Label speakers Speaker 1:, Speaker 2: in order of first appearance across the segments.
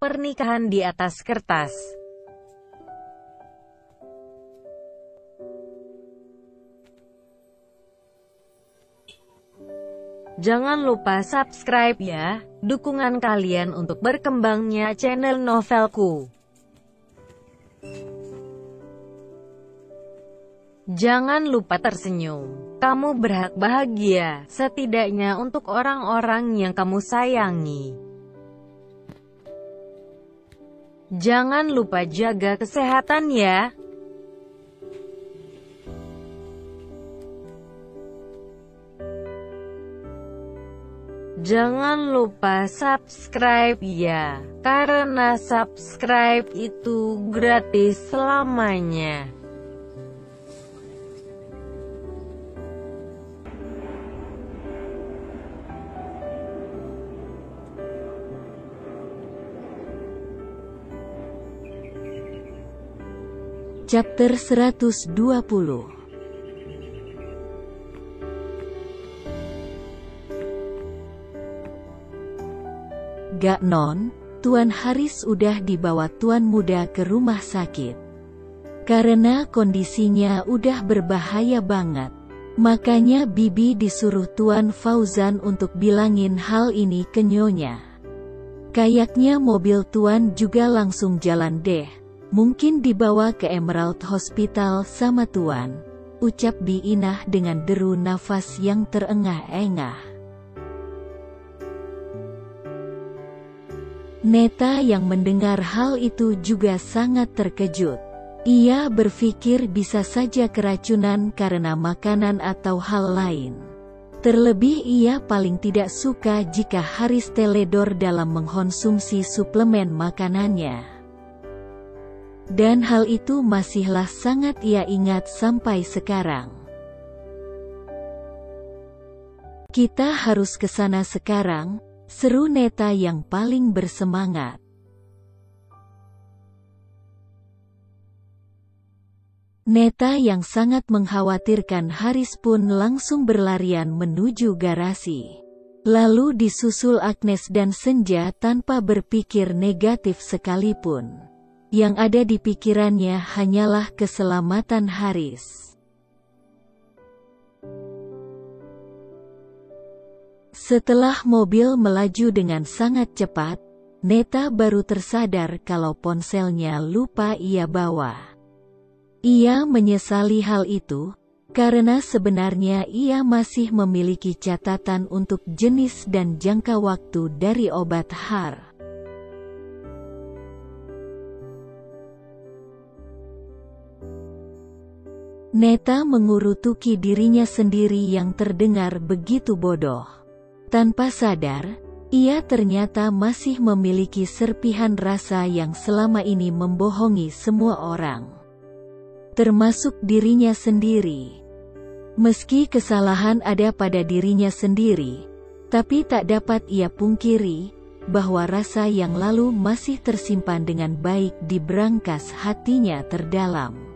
Speaker 1: Pernikahan di atas kertas. Jangan lupa subscribe ya, dukungan kalian untuk berkembangnya channel Novelku. Jangan lupa tersenyum, kamu berhak bahagia, setidaknya untuk orang-orang yang kamu sayangi. Jangan lupa jaga kesehatan ya. Jangan lupa subscribe ya, karena subscribe itu gratis selamanya.
Speaker 2: Chapter 120. Gak non, Tuan Haris udah dibawa Tuan Muda ke rumah sakit. Karena kondisinya udah berbahaya banget. Makanya Bibi disuruh Tuan Fauzan untuk bilangin hal ini ke Nyonya. Kayaknya mobil Tuan juga langsung jalan deh. Mungkin dibawa ke Emerald Hospital sama Tuan, ucap Bi Inah dengan deru nafas yang terengah-engah. Neta yang mendengar hal itu juga sangat terkejut. Ia berpikir bisa saja keracunan karena makanan atau hal lain. Terlebih ia paling tidak suka jika Haris teledor dalam mengkonsumsi suplemen makanannya. Dan hal itu masihlah sangat ia ingat sampai sekarang. Kita harus ke sana sekarang, seru Neta yang paling bersemangat. Neta yang sangat mengkhawatirkan Haris pun langsung berlarian menuju garasi. Lalu disusul Agnes dan Senja tanpa berpikir negatif sekalipun. Yang ada di pikirannya hanyalah keselamatan Haris. Setelah mobil melaju dengan sangat cepat, Neta baru tersadar kalau ponselnya lupa ia bawa. Ia menyesali hal itu, karena sebenarnya ia masih memiliki catatan untuk jenis dan jangka waktu dari obat HAR. Neta mengurutuki dirinya sendiri yang terdengar begitu bodoh. Tanpa sadar, ia ternyata masih memiliki serpihan rasa yang selama ini membohongi semua orang. Termasuk dirinya sendiri. Meski kesalahan ada pada dirinya sendiri, tapi tak dapat ia pungkiri, bahwa rasa yang lalu masih tersimpan dengan baik di brankas hatinya terdalam.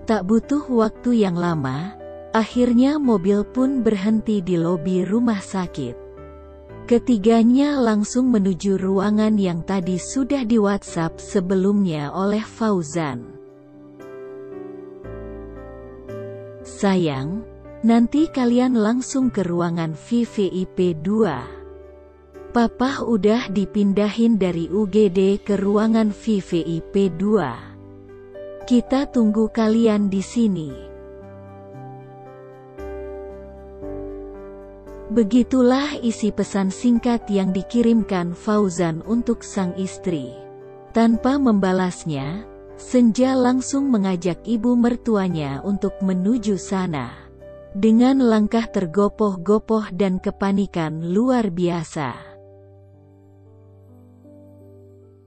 Speaker 2: Tak butuh waktu yang lama, akhirnya mobil pun berhenti di lobi rumah sakit. Ketiganya langsung menuju ruangan yang tadi sudah di WhatsApp sebelumnya oleh Fauzan. Sayang, nanti kalian langsung ke ruangan VVIP 2. Papa udah dipindahin dari UGD ke ruangan VVIP 2. Kita tunggu kalian di sini. Begitulah isi pesan singkat yang dikirimkan Fauzan untuk sang istri. Tanpa membalasnya, Senja langsung mengajak ibu mertuanya untuk menuju sana. Dengan langkah tergopoh-gopoh dan kepanikan luar biasa.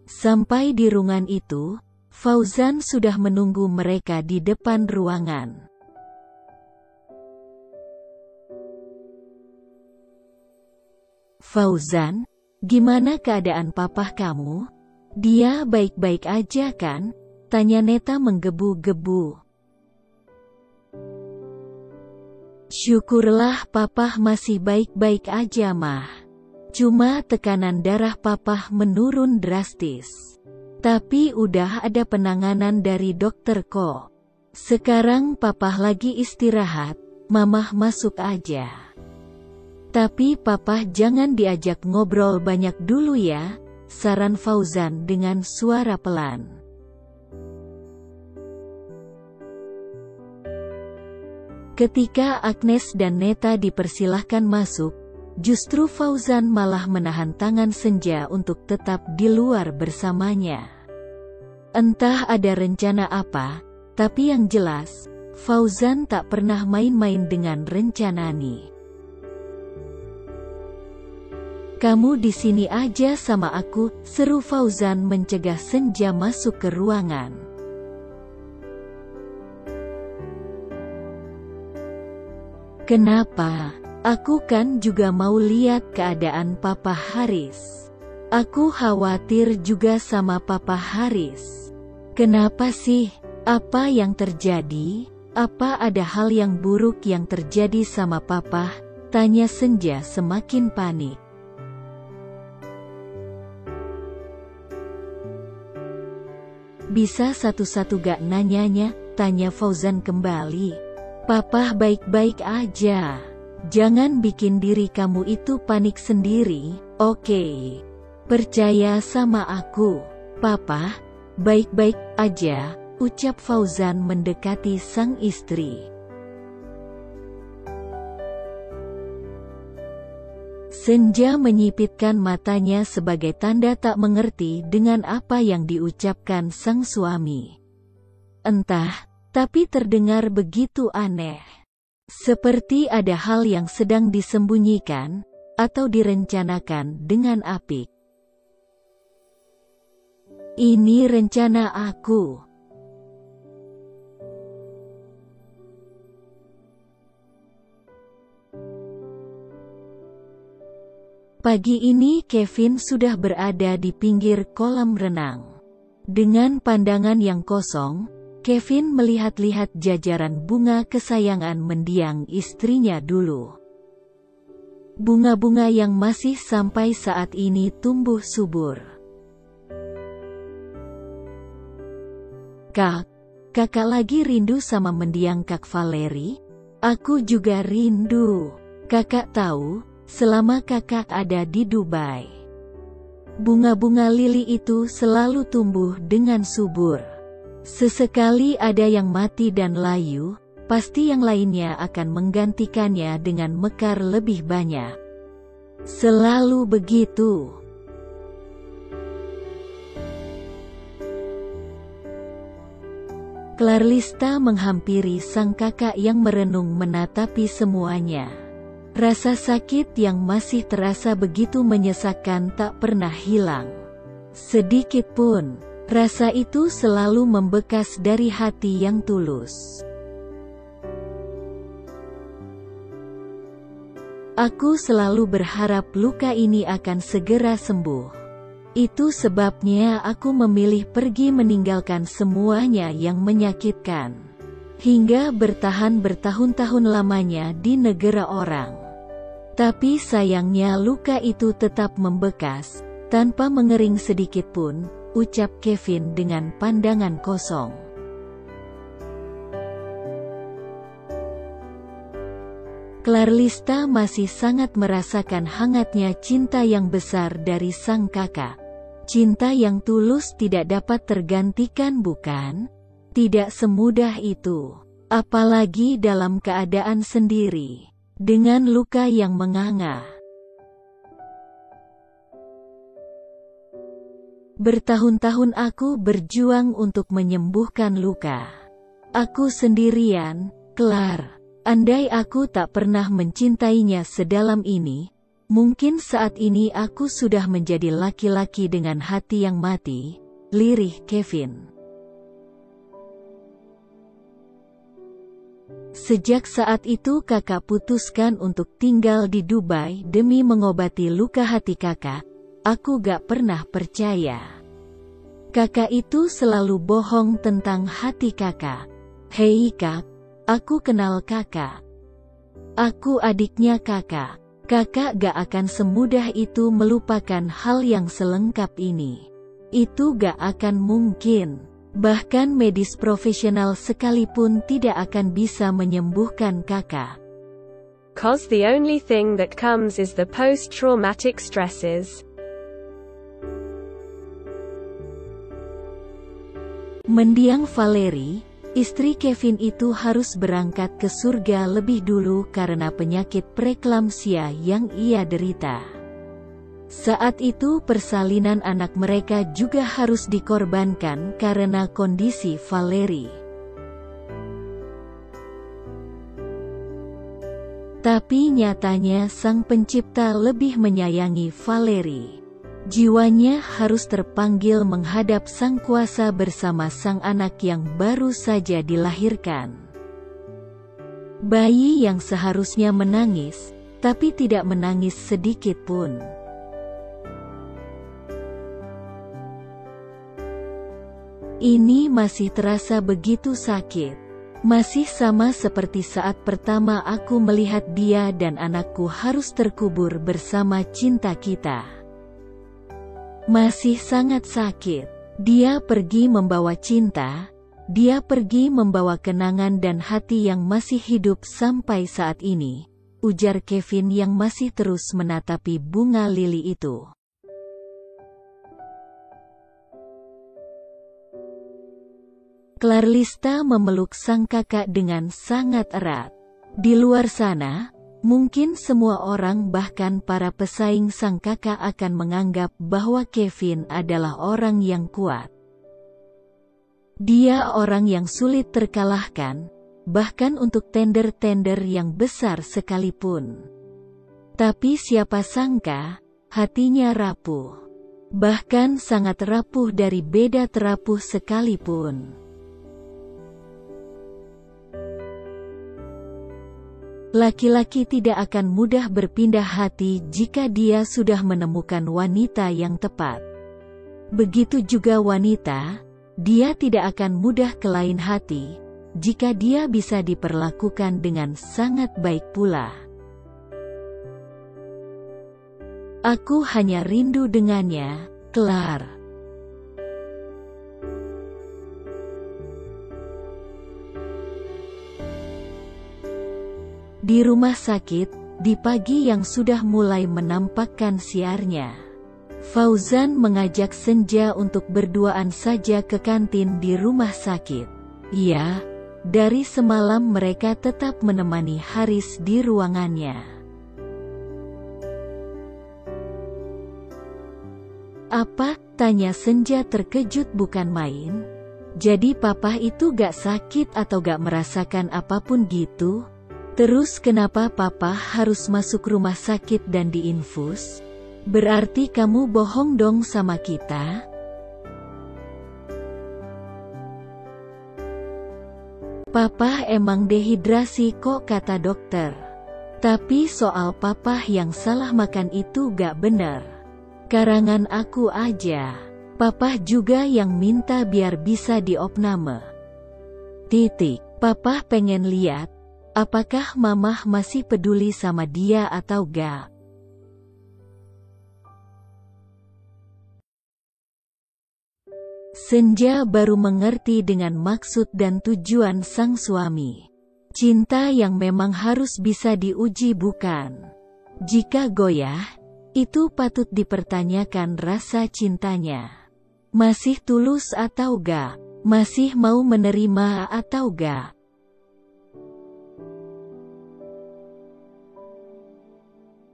Speaker 2: Sampai di ruangan itu, Fauzan sudah menunggu mereka di depan ruangan. Fauzan, gimana keadaan papa kamu? Dia baik-baik aja kan? Tanya Neta menggebu-gebu. Syukurlah papa masih baik-baik aja mah. Cuma tekanan darah papa menurun drastis. Tapi udah ada penanganan dari dokter kok. Sekarang papa lagi istirahat, mamah masuk aja. Tapi papa jangan diajak ngobrol banyak dulu ya, saran Fauzan dengan suara pelan. Ketika Agnes dan Neta dipersilahkan masuk, justru Fauzan malah menahan tangan Senja untuk tetap di luar bersamanya. Entah ada rencana apa, tapi yang jelas, Fauzan tak pernah main-main dengan rencana nih. Kamu di sini aja sama aku, seru Fauzan mencegah Senja masuk ke ruangan. Kenapa? Aku kan juga mau lihat keadaan Papa Haris. Aku khawatir juga sama Papa Haris. Kenapa sih? Apa yang terjadi? Apa ada hal yang buruk yang terjadi sama Papa? Tanya Senja semakin panik. Bisa satu-satu gak nanyanya? Tanya Fauzan kembali. Papa baik-baik aja. Jangan bikin diri kamu itu panik sendiri, oke? Percaya sama aku. Papa, baik-baik aja, ucap Fauzan mendekati sang istri. Senja menyipitkan matanya sebagai tanda tak mengerti dengan apa yang diucapkan sang suami. Entah, tapi terdengar begitu aneh. Seperti ada hal yang sedang disembunyikan, atau direncanakan dengan apik. Ini rencana aku. Pagi ini Kevin sudah berada di pinggir kolam renang. Dengan pandangan yang kosong, Kevin melihat-lihat jajaran bunga kesayangan mendiang istrinya dulu. Bunga-bunga yang masih sampai saat ini tumbuh subur. Kakak lagi rindu sama mendiang Kak Valeri? Aku juga rindu. Kakak tahu, selama kakak ada di Dubai, bunga-bunga lili itu selalu tumbuh dengan subur. Sesekali ada yang mati dan layu, pasti yang lainnya akan menggantikannya dengan mekar lebih banyak. Selalu begitu. Clarlista menghampiri sang kakak yang merenung menatapi semuanya. Rasa sakit yang masih terasa begitu menyesakkan tak pernah hilang. Sedikit pun. Rasa itu selalu membekas dari hati yang tulus. Aku selalu berharap luka ini akan segera sembuh. Itu sebabnya aku memilih pergi meninggalkan semuanya yang menyakitkan. Hingga bertahan bertahun-tahun lamanya di negara orang. Tapi sayangnya luka itu tetap membekas, tanpa mengering sedikit pun, ucap Kevin dengan pandangan kosong. Clarlista masih sangat merasakan hangatnya cinta yang besar dari sang kakak. Cinta yang tulus tidak dapat tergantikan, bukan? Tidak semudah itu. Apalagi dalam keadaan sendiri. Dengan luka yang menganga. Bertahun-tahun aku berjuang untuk menyembuhkan luka. Aku sendirian, Clar. Andai aku tak pernah mencintainya sedalam ini, mungkin saat ini aku sudah menjadi laki-laki dengan hati yang mati, lirih Kevin. Sejak saat itu kakak putuskan untuk tinggal di Dubai demi mengobati luka hati kakak. Aku gak pernah percaya. Kakak itu selalu bohong tentang hati kakak. Hei kak, aku kenal kakak. Aku adiknya kakak. Kakak gak akan semudah itu melupakan hal yang selengkap ini. Itu gak akan mungkin. Bahkan medis profesional sekalipun tidak akan bisa menyembuhkan kakak.
Speaker 3: 'Cause the only thing that comes is the post-traumatic stresses.
Speaker 2: Mendiang Valerie, istri Kevin itu harus berangkat ke surga lebih dulu karena penyakit preeklamsia yang ia derita. Saat itu persalinan anak mereka juga harus dikorbankan karena kondisi Valerie. Tapi nyatanya sang pencipta lebih menyayangi Valerie. Jiwanya harus terpanggil menghadap sang kuasa bersama sang anak yang baru saja dilahirkan. Bayi yang seharusnya menangis, tapi tidak menangis sedikit pun. Ini masih terasa begitu sakit. Masih sama seperti saat pertama aku melihat dia dan anakku harus terkubur bersama cinta kita. Masih sangat sakit. Dia pergi membawa cinta, dia pergi membawa kenangan dan hati yang masih hidup sampai saat ini, ujar Kevin yang masih terus menatapi bunga lili itu. Clarlista memeluk sang kakak dengan sangat erat. Di luar sana, mungkin semua orang bahkan para pesaing sang kakak akan menganggap bahwa Kevin adalah orang yang kuat. Dia orang yang sulit terkalahkan, bahkan untuk tender-tender yang besar sekalipun. Tapi siapa sangka, hatinya rapuh. Bahkan sangat rapuh dari beda terapuh sekalipun. Laki-laki tidak akan mudah berpindah hati jika dia sudah menemukan wanita yang tepat. Begitu juga wanita, dia tidak akan mudah ke lain hati, jika dia bisa diperlakukan dengan sangat baik pula. Aku hanya rindu dengannya, Clark. Di rumah sakit, di pagi yang sudah mulai menampakkan siarnya, Fauzan mengajak Senja untuk berduaan saja ke kantin di rumah sakit. Ya, dari semalam mereka tetap menemani Haris di ruangannya. Apa? Tanya Senja terkejut bukan main. Jadi papa itu gak sakit atau gak merasakan apapun gitu? Terus kenapa papa harus masuk rumah sakit dan diinfus? Berarti kamu bohong dong sama kita? Papa emang dehidrasi kok kata dokter. Tapi soal papa yang salah makan itu gak bener. Karangan aku aja. Papa juga yang minta biar bisa diopname. Papa pengen lihat apakah mamah masih peduli sama dia atau gak? Senja baru mengerti dengan maksud dan tujuan sang suami. Cinta yang memang harus bisa diuji bukan? Jika goyah, itu patut dipertanyakan rasa cintanya. Masih tulus atau gak? Masih mau menerima atau gak?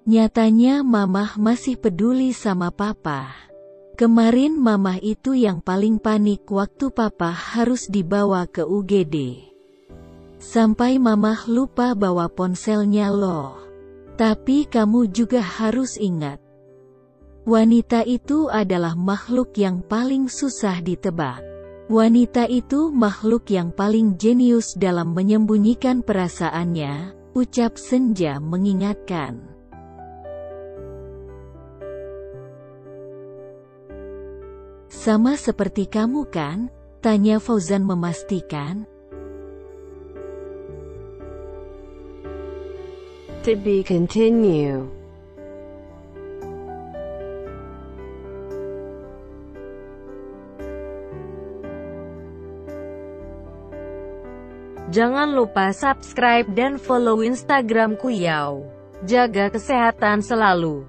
Speaker 2: Nyatanya mamah masih peduli sama papa. Kemarin mamah itu yang paling panik waktu papa harus dibawa ke UGD. Sampai mamah lupa bawa ponselnya loh. Tapi kamu juga harus ingat. Wanita itu adalah makhluk yang paling susah ditebak. Wanita itu makhluk yang paling jenius dalam menyembunyikan perasaannya, ucap Senja mengingatkan. Sama seperti kamu kan? Tanya Fauzan memastikan.
Speaker 3: To be continue.
Speaker 1: Jangan lupa subscribe dan follow Instagramku Yao. Jaga kesehatan selalu.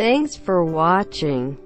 Speaker 3: Thanks for watching.